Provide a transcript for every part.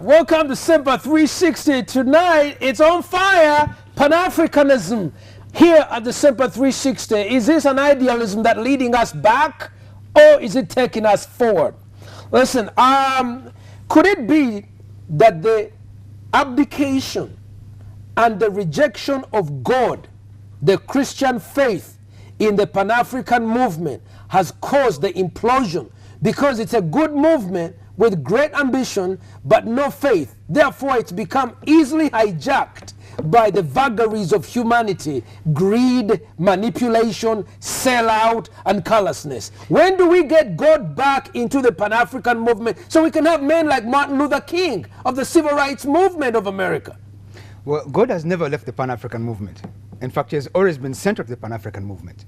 Welcome to Sempa 360. Tonight, it's on fire. Pan-Africanism here at the Sempa 360. Is this an idealism that leading us back, or is it taking us forward? Listen, could it be that the abdication and the rejection of God, the Christian faith in the Pan-African movement, has caused the implosion? Because it's a good movement with great ambition but no faith. Therefore, it's become easily hijacked by the vagaries of humanity: greed, manipulation, sellout, and callousness. When do we get God back into the Pan-African movement so we can have men like Martin Luther King of the civil rights movement of America? Well, God has never left the Pan-African movement. In fact, he has always been center of the Pan-African movement.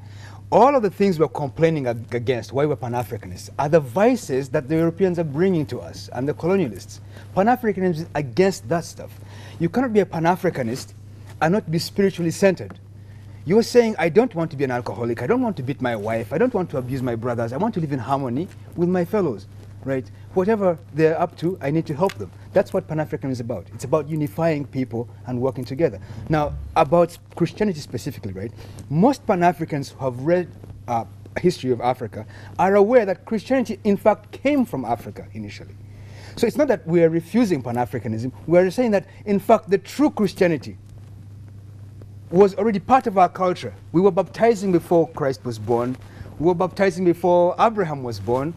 All of the things we're complaining against, why we're Pan-Africanists, are the vices that the Europeans are bringing to us and the colonialists. Pan-Africanism is against that stuff. You cannot be a Pan-Africanist and not be spiritually centered. You're saying, I don't want to be an alcoholic, I don't want to beat my wife, I don't want to abuse my brothers, I want to live in harmony with my fellows, right? Whatever they're up to, I need to help them. That's what Pan-Africanism is about. It's about unifying people and working together. Now, about Christianity specifically, right? Most Pan-Africans who have read history of Africa are aware that Christianity, in fact, came from Africa initially. So it's not that we are refusing Pan-Africanism. We are saying that, in fact, the true Christianity was already part of our culture. We were baptizing before Christ was born. We were baptizing before Abraham was born.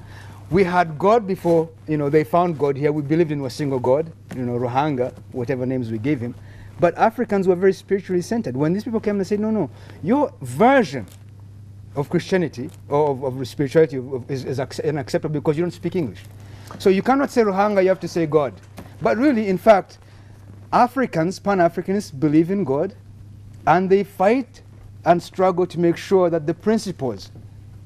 We had God before, they found God here. We believed in a single God, Ruhanga, whatever names we gave him. But Africans were very spiritually centered. When these people came, they said, no, your version of Christianity or of spirituality is unacceptable because you don't speak English. So you cannot say Ruhanga, you have to say God. But really, in fact, Africans, Pan-Africanists, believe in God, and they fight and struggle to make sure that the principles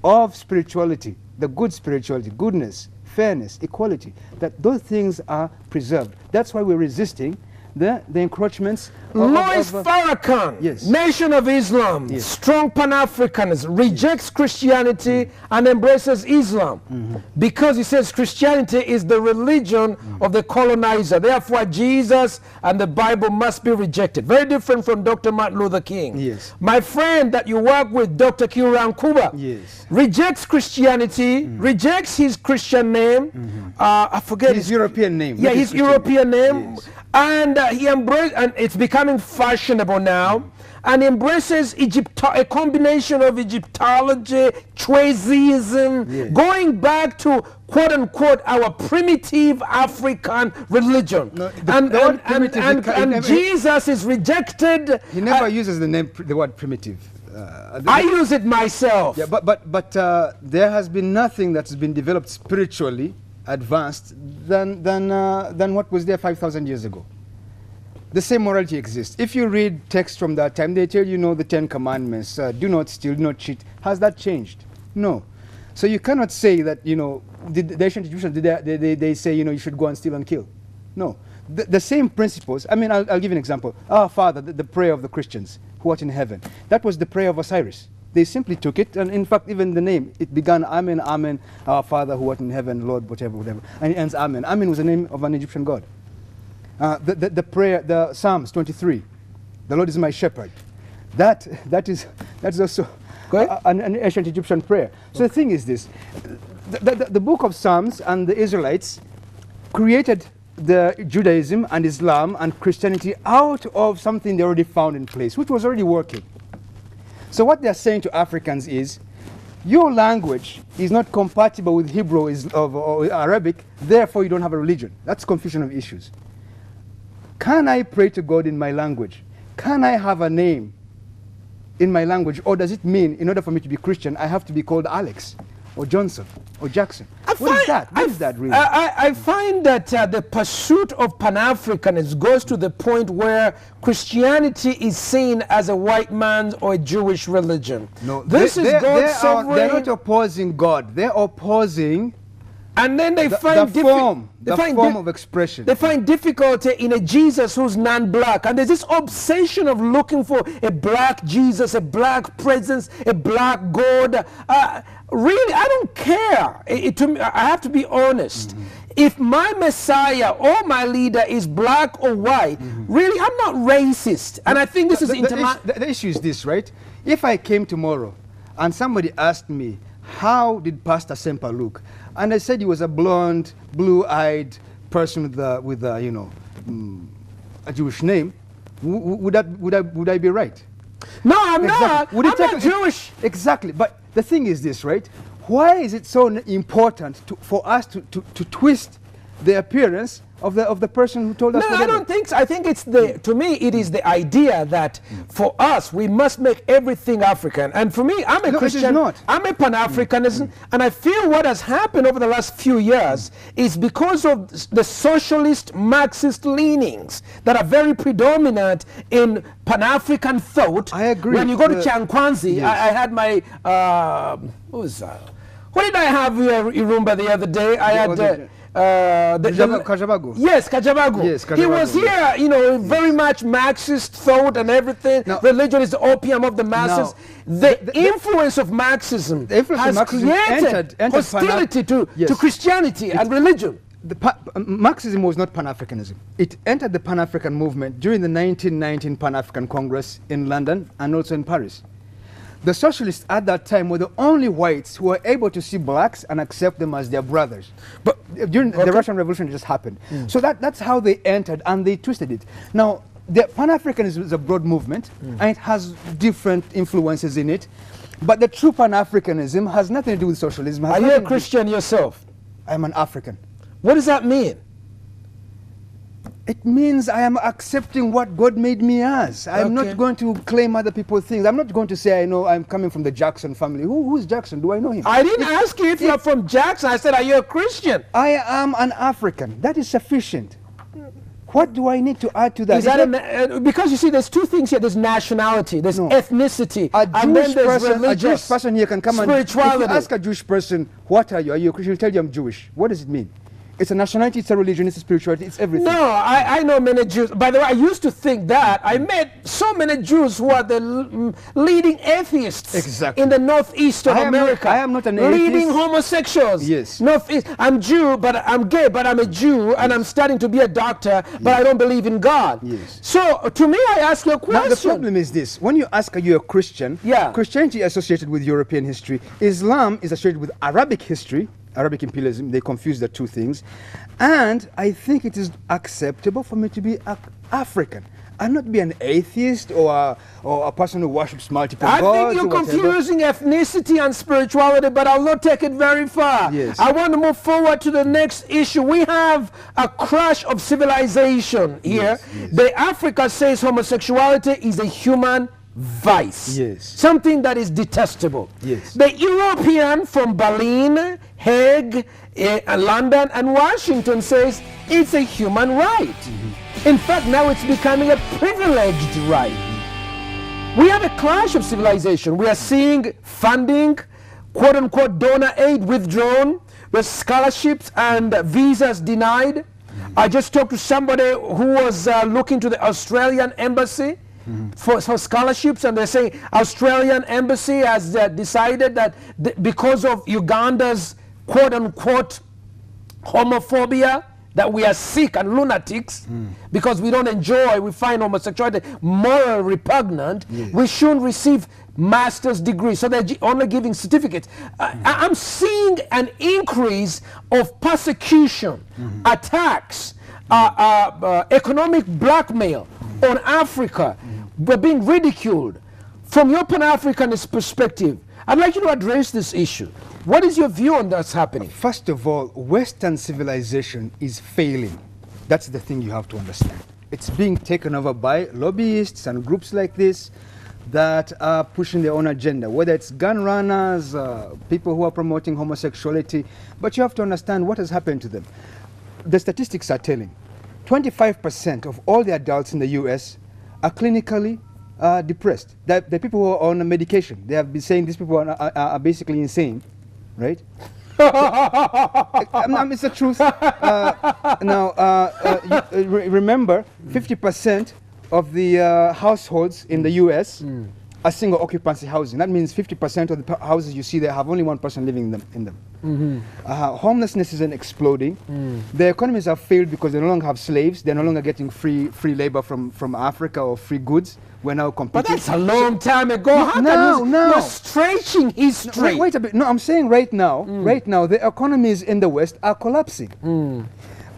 of spirituality, the good spirituality, goodness, fairness, equality, that those things are preserved. That's why we're resisting the encroachments Louis Farrakhan, yes. Nation of Islam, yes. strong Pan-Africanism, rejects Christianity and embraces Islam because he says Christianity is the religion of the colonizer. Therefore, Jesus and the Bible must be rejected. Very different from Dr. Martin Luther King. Yes. My friend that you work with, Dr. Kiran Kuba, yes. rejects Christianity, rejects his Christian name. I forget his European name. Yeah, his European name. Yes. And he embraced, and it's becoming fashionable now, and embraces a combination of Egyptology, Troisism, going back to quote unquote our primitive African religion. No, and Jesus is rejected. He never uses the word primitive. I use it myself. Yeah, but there has been nothing that's been developed spiritually advanced than what was there 5,000 years ago. The same morality exists. If you read texts from that time, they tell you, the 10 commandments, do not steal, do not cheat. Has that changed? No. So you cannot say that, the Asian traditions, they say, you should go and steal and kill. No. The same principles, I'll give you an example. Our Father, the prayer of the Christians, who art in heaven, that was the prayer of Osiris. They simply took it, and in fact, even the name, it began, Amen, Amen, our Father who art in heaven, Lord, whatever. And it ends, Amen. Amen was the name of an Egyptian god. The prayer, the Psalms 23, the Lord is my shepherd. That is also an ancient Egyptian prayer. So the thing is this, the book of Psalms and the Israelites created the Judaism and Islam and Christianity out of something they already found in place, which was already working. So what they're saying to Africans is, your language is not compatible with Hebrew or Arabic, therefore you don't have a religion. That's confusion of issues. Can I pray to God in my language? Can I have a name in my language? Or does it mean, in order for me to be Christian, I have to be called Alex or Johnson or Jackson? What is that? What is that really? I find that the pursuit of Pan-Africanism goes to the point where Christianity is seen as a white man's or a Jewish religion. No, this is God's sovereign. They're not opposing God. They're opposing and then they find the form of expression. They find difficulty in a Jesus who's non-black, and there's this obsession of looking for a black Jesus, a black presence, a black God. Really, I don't care. To me, I have to be honest. if my Messiah or my leader is black or white, really, I'm not racist. And I think this is the issue is this, right? If I came tomorrow and somebody asked me, how did Pastor Sempa look? And I said he was a blonde, blue-eyed person with a, you know, a Jewish name, would I be right? No, I'm not. I'm not Jewish. Exactly. But the thing is this, right? Why is it so important for us to twist the appearance of the person who told us? No, I don't think so. I think it's to me, it is the idea that for us, we must make everything African. And for me, I'm a Christian. It is not. I'm a Pan-Africanism. And I feel what has happened over the last few years is because of the socialist Marxist leanings that are very predominant in Pan-African thought. I agree. When you go to Chankwanzi, yes. I had my, what was that? What did I have here, Irumba, the other day? I had... Kajabagu. Yes, Kajabagu. Yes, Kajabagu. He was here, you know, very much Marxist thought and everything. Now, religion is the opium of the masses. The influence of Marxism has created hostility to Christianity and religion. Marxism was not Pan-Africanism. It entered the Pan-African movement during the 1919 Pan-African Congress in London and also in Paris. The socialists at that time were the only whites who were able to see blacks and accept them as their brothers. But during the Russian Revolution, it just happened. So that's how they entered, and they twisted it. Now, the Pan-Africanism is a broad movement, and it has different influences in it. But the true Pan-Africanism has nothing to do with socialism. Are you a Christian yourself? I'm an African. What does that mean? It means I am accepting what God made me as. I'm not going to claim other people's things. I'm not going to say, I know I'm coming from the Jackson family. Who's Jackson? Do I know him? I didn't ask you if you're from Jackson. I said, are you a Christian? I am an African. That is sufficient. What do I need to add to that? Is that because you see, there's two things here. There's nationality, there's ethnicity, and then there's religion. A Jewish person here can come spirituality. And if you ask a Jewish person, what are you? Are you a Christian? He'll tell you I'm Jewish. What does it mean? It's a nationality, it's a religion, it's a spirituality, it's everything. No, I know many Jews. By the way, I used to think that. I met so many Jews who are the leading atheists in the northeast of America. I am not an atheist. Leading homosexuals. Yes. Northeast. I'm Jew, but I'm gay, but I'm a Jew, and I'm studying to be a doctor, but I don't believe in God. Yes. So, to me, I ask you a question. Now, the problem is this. When you ask, are you a Christian? Christianity is associated with European history. Islam is associated with Arabic history. Arabic imperialism, they confuse the two things. And I think it is acceptable for me to be African and not be an atheist or a person who worships multiple gods. I think you're confusing ethnicity and spirituality, but I'll not take it very far. Yes. I want to move forward to the next issue. We have a crash of civilization here. The Africa says homosexuality is a human vice. Something that is detestable. The European from Berlin, Hague, London and Washington says it's a human right. In fact, now it's becoming a privileged right. We have a clash of civilization. We are seeing funding, quote-unquote donor aid withdrawn, with scholarships and visas denied. I just talked to somebody who was looking to the Australian embassy for scholarships, and they're saying Australian embassy has decided that because of Uganda's quote-unquote homophobia, that we are sick and lunatics because we find homosexuality morally repugnant, we shouldn't receive master's degrees, so they're only giving certificates. I'm seeing an increase of persecution, attacks, economic blackmail on Africa. We're being ridiculed. From your Pan-Africanist perspective, I'd like you to address this issue. What is your view on what's happening? First of all, Western civilization is failing. That's the thing you have to understand. It's being taken over by lobbyists and groups like this that are pushing their own agenda, whether it's gun runners, people who are promoting homosexuality. But you have to understand what has happened to them. The statistics are telling 25% of all the adults in the US are clinically depressed. The people who are on medication, they have been saying these people are basically insane, right? It's the truth. Remember, 50% of the households in the US a single occupancy housing. That means 50% of the houses you see there have only one person living in them. Homelessness isn't exploding. The economies have failed because they no longer have slaves. They're no longer getting free labor from Africa or free goods. We're now competing. But that's a long time ago. How can you're stretching history. Wait a bit. No, I'm saying right now, the economies in the West are collapsing.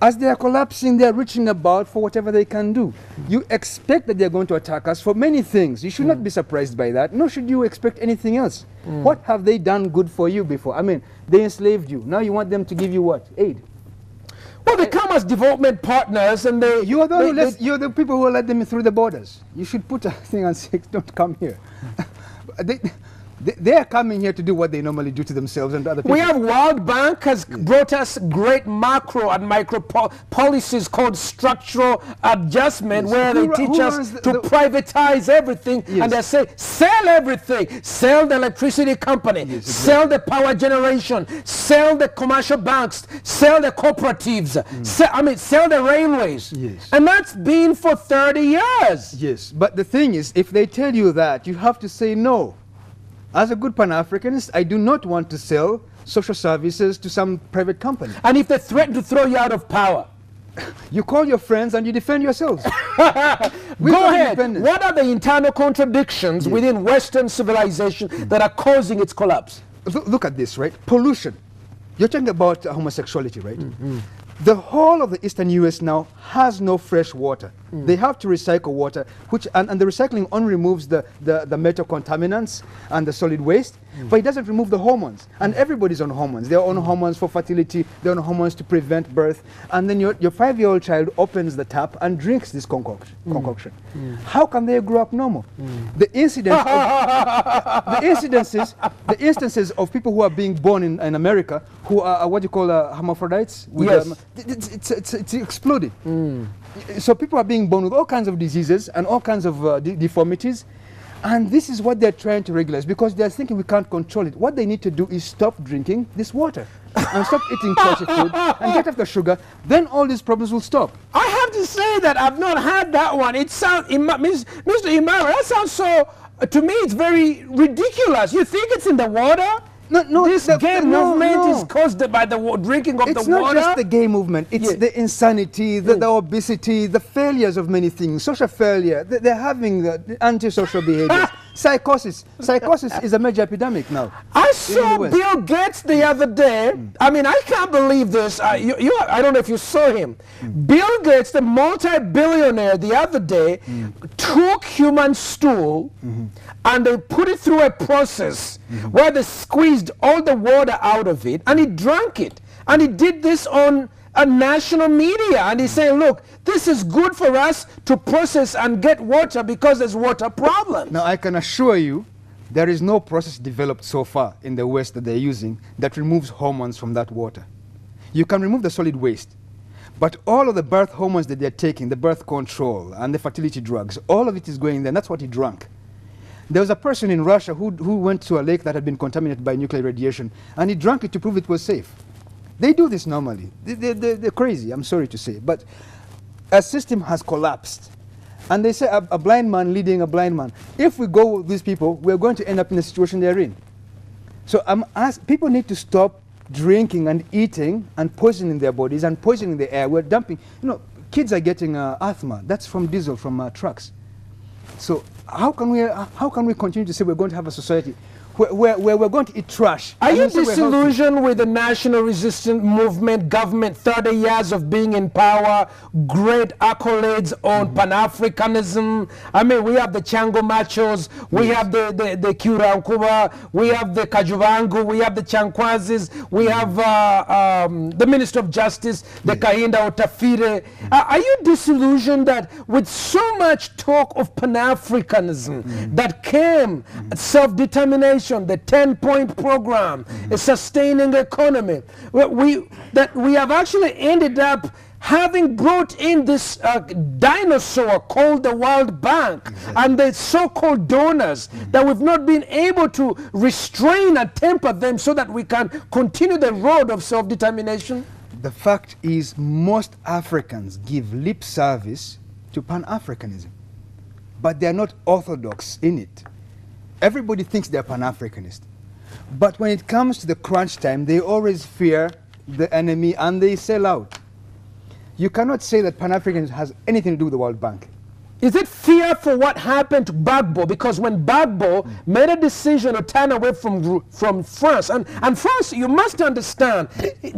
As they are collapsing, they are reaching about for whatever they can do. You expect that they're going to attack us for many things. You should not be surprised by that, nor should you expect anything else. What have they done good for you before? I mean, they enslaved you. Now you want them to give you what? Aid. Well, they come as development partners, and you're the people who let them through the borders. You should put a thing and say, don't come here. They are coming here to do what they normally do to themselves and to other people. We have World Bank has brought us great macro and micro policies called structural adjustment, where they teach us to privatize everything, and they say, sell everything, sell the electricity company, sell the power generation, sell the commercial banks, sell the cooperatives, sell the railways. And that's been for 30 years. Yes, but the thing is, if they tell you that, you have to say no. As a good Pan-Africanist, I do not want to sell social services to some private company. And if they threaten to throw you out of power? You call your friends and you defend yourselves. Go ahead. What are the internal contradictions within Western civilization that are causing its collapse? Look at this, right? Pollution. You're talking about homosexuality, right? The whole of the eastern US now has no fresh water. They have to recycle water, and the recycling only removes the metal contaminants and the solid waste, but it doesn't remove the hormones. And everybody's on hormones. They're on hormones for fertility, they're on hormones to prevent birth, and then your 5-year-old child opens the tap and drinks this concoction. How can they grow up normal? The instances of people who are being born in America who are what you call hermaphrodites. It's exploding. So people are being born with all kinds of diseases and all kinds of deformities, and this is what they're trying to regulate because they're thinking we can't control it. What they need to do is stop drinking this water and stop eating cultured food and get off the sugar. Then all these problems will stop. I have to say that I've not had that one. It sounds, Mr. Imara, that sounds so, to me it's very ridiculous. You think it's in the water? No, this gay movement is caused by the drinking of the water. It's not just the gay movement. It's the insanity, the obesity, the failures of many things, social failure. They're having the antisocial behaviors. Psychosis. Psychosis is a major epidemic now. I saw Bill Gates the other day. I mean, I can't believe this. I don't know if you saw him. Bill Gates, the multi-billionaire, the other day took human stool and they put it through a process where they squeezed all the water out of it and he drank it. And he did this on a national media, and he's saying, look, this is good for us to process and get water because there's water problems. Now, I can assure you there is no process developed so far in the West that they're using that removes hormones from that water. You can remove the solid waste, but all of the birth hormones that they're taking, the birth control and the fertility drugs, all of it is going there, and that's what he drank. There was a person in Russia who went to a lake that had been contaminated by nuclear radiation, and he drank it to prove it was safe. They do this normally. They're crazy, I'm sorry to say. But a system has collapsed. And they say a blind man leading a blind man. If we go with these people, we're going to end up in the situation they're in. So people need to stop drinking and eating and poisoning their bodies and poisoning the air. We're dumping, kids are getting asthma. That's from diesel, from trucks. So how can we continue to say we're going to have a society where we're going to eat trash? Are you disillusioned with the national resistance movement, government, 30 years of being in power, great accolades on Pan-Africanism? I mean, we have the Chango Machos, we have the Kiurankuba, we have the Kajuvangu, we have the Chankwazis, we have the Minister of Justice, the Kahinda Otafire. Are you disillusioned that with so much talk of Pan-Africanism that came, self-determination, the 10-point program, a sustaining economy, we have actually ended up having brought in this dinosaur called the World Bank and the so-called donors that we've not been able to restrain and temper them so that we can continue the road of self-determination? The fact is most Africans give lip service to Pan-Africanism, but they are not orthodox in it. Everybody thinks they're Pan-Africanist. But when it comes to the crunch time, they always fear the enemy and they sell out. You cannot say that Pan-Africanism has anything to do with the World Bank. Is it fear for what happened to Gbagbo? Because when Gbagbo made a decision to turn away from France, and France, you must understand,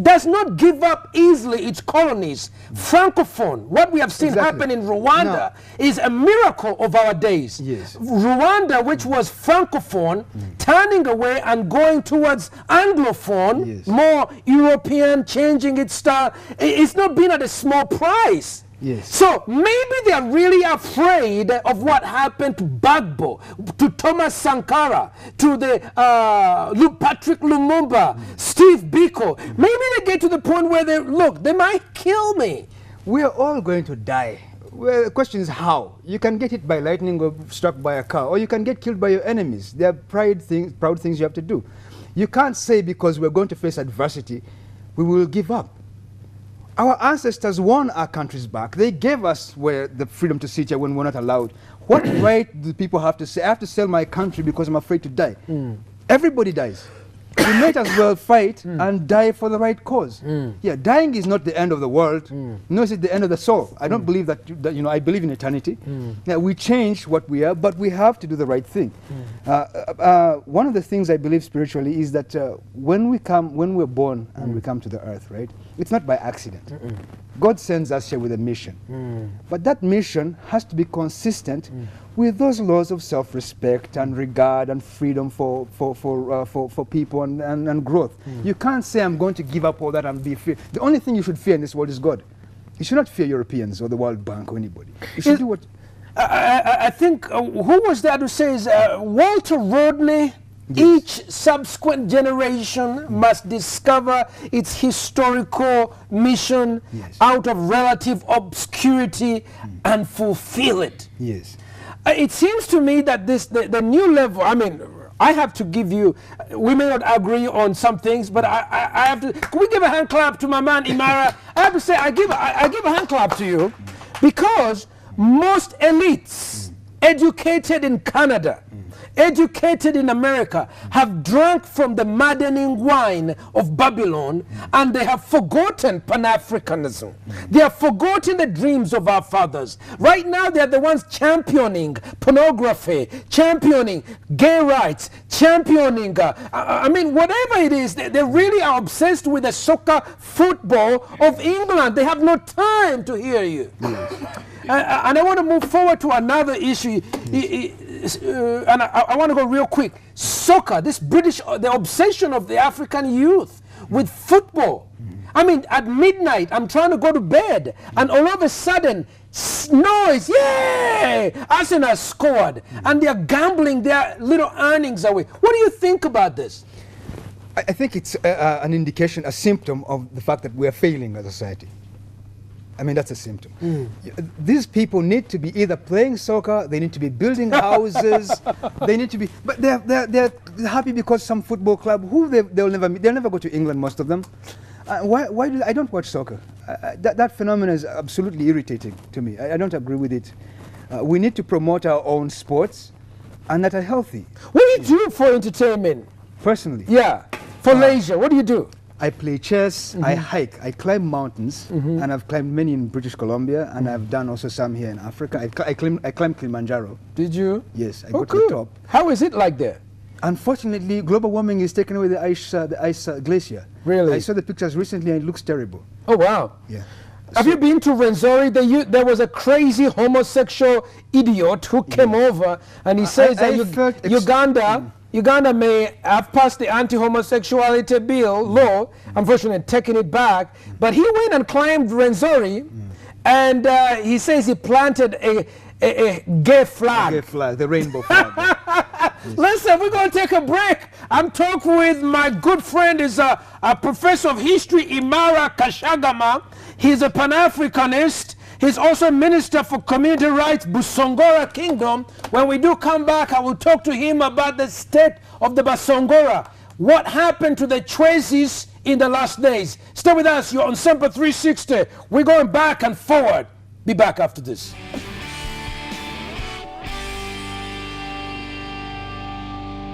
does not give up easily its colonies. Francophone, what we have seen happen in Rwanda is a miracle of our days. Yes. Rwanda, which was Francophone, turning away and going towards Anglophone, more European, changing its style, it's not been at a small price. Yes. So maybe they are really afraid of what happened to Gbagbo, to Thomas Sankara, to the Patrick Lumumba, Steve Biko. Maybe they get to the point where they might kill me. We are all going to die. Well, the question is how. You can get hit by lightning or struck by a car, or you can get killed by your enemies. There are proud things you have to do. You can't say because we're going to face adversity, we will give up. Our ancestors won our countries back. They gave us the freedom to sit here when we're not allowed. What right do people have to say? I have to sell my country because I'm afraid to die. Everybody dies. We might as well fight and die for the right cause. Yeah, dying is not the end of the world, nor is it the end of the soul. I don't believe that, I believe in eternity. Yeah, we change what we are, but we have to do the right thing. One of the things I believe spiritually is that when we're born and we come to the earth, right, it's not by accident. God sends us here with a mission. But that mission has to be consistent with those laws of self-respect and regard and freedom for people and growth. You can't say, I'm going to give up all that and be fear. The only thing you should fear in this world is God. You should not fear Europeans or the World Bank or anybody. You should do what... I think, who was that who says, Walter Rodney, each subsequent generation must discover its historical mission out of relative obscurity and fulfill it. Yes. It seems to me that the new level, I mean, I have to give you, we may not agree on some things, but I have to, can we give a hand clap to my man Imara? I have to say, I give a hand clap to you because most elites educated in Canada, educated in America, have drunk from the maddening wine of Babylon, and they have forgotten Pan-Africanism. They have forgotten the dreams of our fathers. Right now, they are the ones championing pornography, championing gay rights, championing, I mean, whatever it is, they really are obsessed with the soccer football of England. They have no time to hear you. And I want to move forward to another issue. And I want to go real quick. Soccer, this British, the obsession of the African youth with football. I mean, at midnight, I'm trying to go to bed, and all of a sudden, noise, yay! Arsenal scored, and they're gambling their little earnings away. What do you think about this? I think it's an indication, a symptom of the fact that we are failing as a society. I mean, that's a symptom. These people need to be either playing soccer, they need to be building houses, they need to be, but they're happy because some football club, they'll never go to England, most of them. Why do I don't watch soccer? That phenomenon is absolutely irritating to me. I don't agree with it. We need to promote our own sports and that are healthy. What do you do for entertainment? Personally? Yeah, for leisure, what do you do? I play chess, I hike, I climb mountains, and I've climbed many in British Columbia, and I've done also some here in Africa. I climbed Kilimanjaro. Did you? Yes, I got to the top. How is it like there? Unfortunately, global warming is taking away the ice glacier. Really? I saw the pictures recently and it looks terrible. Oh, wow. Yeah. Have you been to Rwenzori? There was a crazy homosexual idiot who came over, and he says that Uganda may have passed the anti-homosexuality law, unfortunately taking it back, but he went and climbed Rwenzori, and he says he planted a gay flag. A gay flag, the rainbow flag. Listen, we're going to take a break. I'm talking with my good friend, is a professor of history, Imara Kashagama. He's a Pan-Africanist. He's also Minister for Community Rights, Busongora Kingdom. When we do come back, I will talk to him about the state of the Basongora. What happened to the Tracy's in the last days? Stay with us. You're on Sempa 360. We're going back and forward. Be back after this.